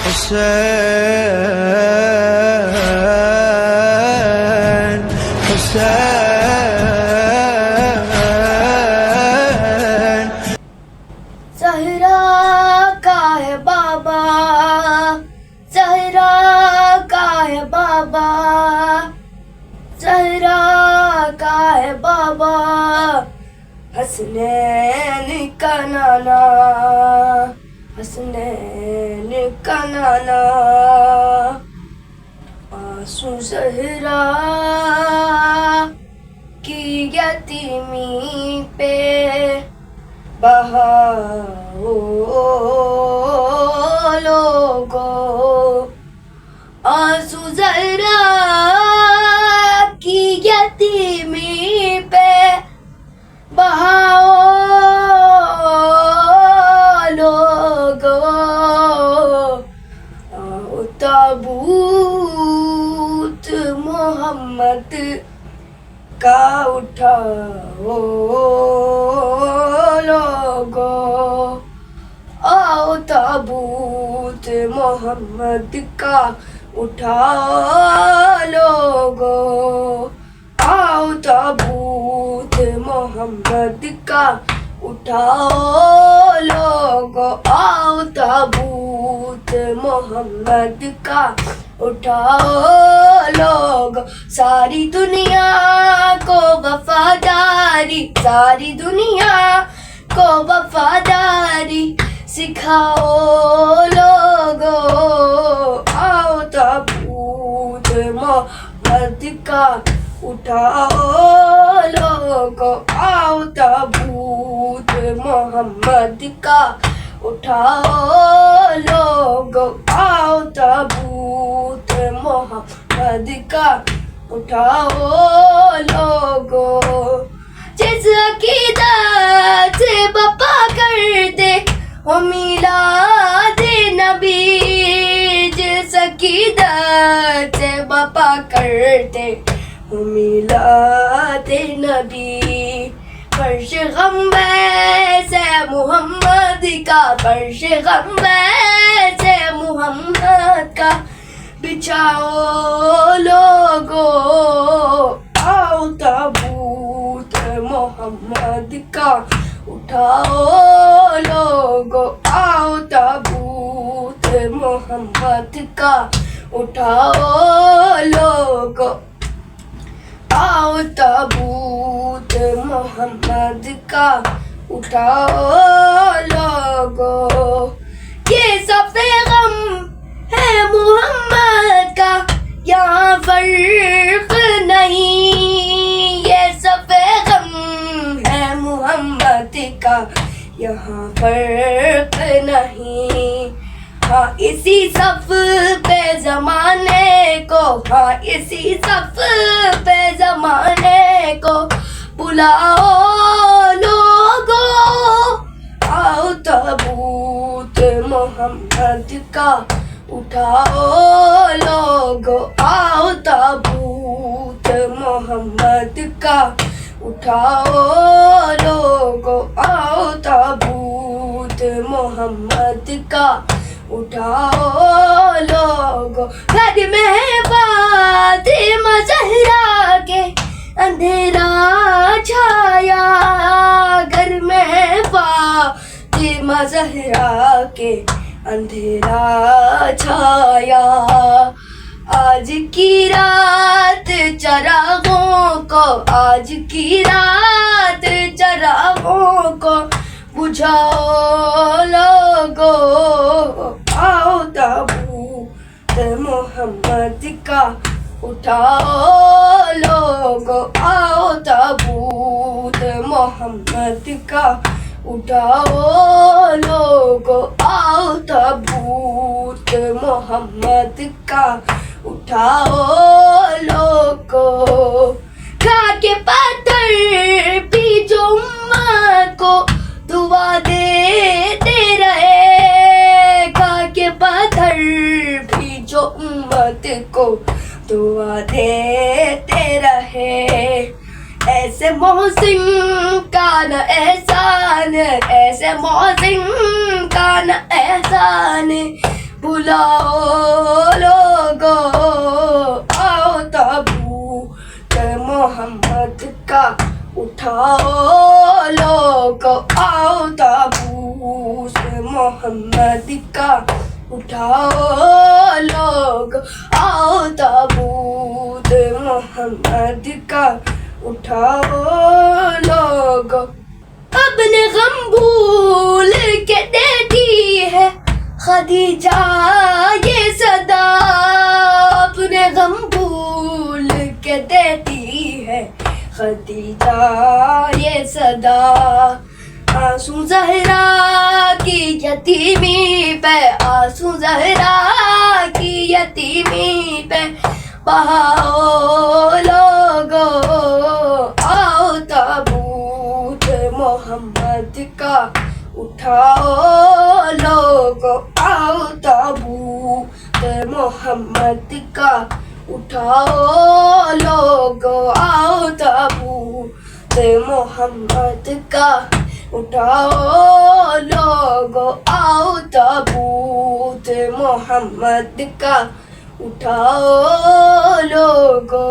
हुसैन हुसैन। ज़हरा का है बाबा, ज़हरा का है बाबा, ज़हरा का है बाबा, हसनैन का नाना, हसनैन का नाना। आंसू ज़हरा की यतीमी पे बहाओ लोगो, आंसू ज़हरा की यतीमी पे बहाओ लोगो। आओ ताबूत मोहम्मद का उठाओ लोगो, आओ ताबूत मोहम्मद का उठाओ लोगो, आओ ताबूत मोहम्मद का उठाओ लोगो, आओ ताबूत मोहम्मद का उठाओ लोगो। सारी दुनिया को वफादारी, सारी दुनिया को वफादारी सिखाओ लोगो, आओ ताबूत मोहम्मद का उठाओ लोगो, आओ ताबूत मोहम्मद का उठाओ लोगो, आओ ताबूत मोहम्मद का उठाओ लोगो। जिस अकीदत से बपा करते हो मिलाद नबी, जिस अकीदत से बपा करते हो मिलाद नबी, फर्श गम से मोहम्मद का, फर्श गम से मोहम्मद का बिछाओ लोगो, आओ ताबूत मोहम्मद का उठाओ लोगो, आओ ताबूत मोहम्मद का उठाओ लोगो, आओ ताबूत मोहम्मद का उठाओ लोगो। ये सफ़े गम है मोहम्मद का, यहाँ फर्क नहीं, ये सफ़े गम है मोहम्मद का, यहाँ फर्क नहीं। हाँ इसी सफ पे ज़माने को, हाँ इसी सफ पे ज़माने को बुलाओ लोगो, आओ ताबूत मोहम्मद का उठाओ लोगो, आओ ताबूत मोहम्मद का उठाओ लोगो, आओ ताबूत मोहम्मद का उठाओ लोगो। घर में फातिमा ज़हरा के अंधेरा छाया, घर में फातिमा ज़हरा के अंधेरा छाया। आज की रात चरागों को, आज की रात चरागों को बुझाओ लोगो, आओ ताबूत मोहम्मद का उठाओ लोगो, आओ ताबूत मोहम्मद का उठाओ लोगो, आओ ताबूत मोहम्मद का उठाओ लोगो। खा के पत्थर भी जो उम्मत को दुआ देते रहे, खा के पत्थर भी जो उम्मत को दुआ देते रहे। ऐसे मोहसिन का न एहसान, ऐसे मोहसिन का न एहसान बुलाओ लोगो आओ ताबूत मोहम्मद का उठाओ लोगो आओ ताबूत मोहम्मद का उठाओ लोग आओ ताबूत मोहम्मद का उठाओ लोग। अपने गम भूल के देती है खदीजा ये सदा, अपने गम भूल के देती है खदीजा ये सदा। आंसू ज़हरा की यतीमी पे, आंसू ज़हरा की यतीमी पे बहाओ लोगो आओ ताबूत मोहम्मद का उठाओ लोगो आओ ताबूत मोहम्मद का उठाओ लोगो आओ ताबूत मोहम्मद का उठाओ लोगो आओ ताबूत मोहम्मद का उठाओ लोगो।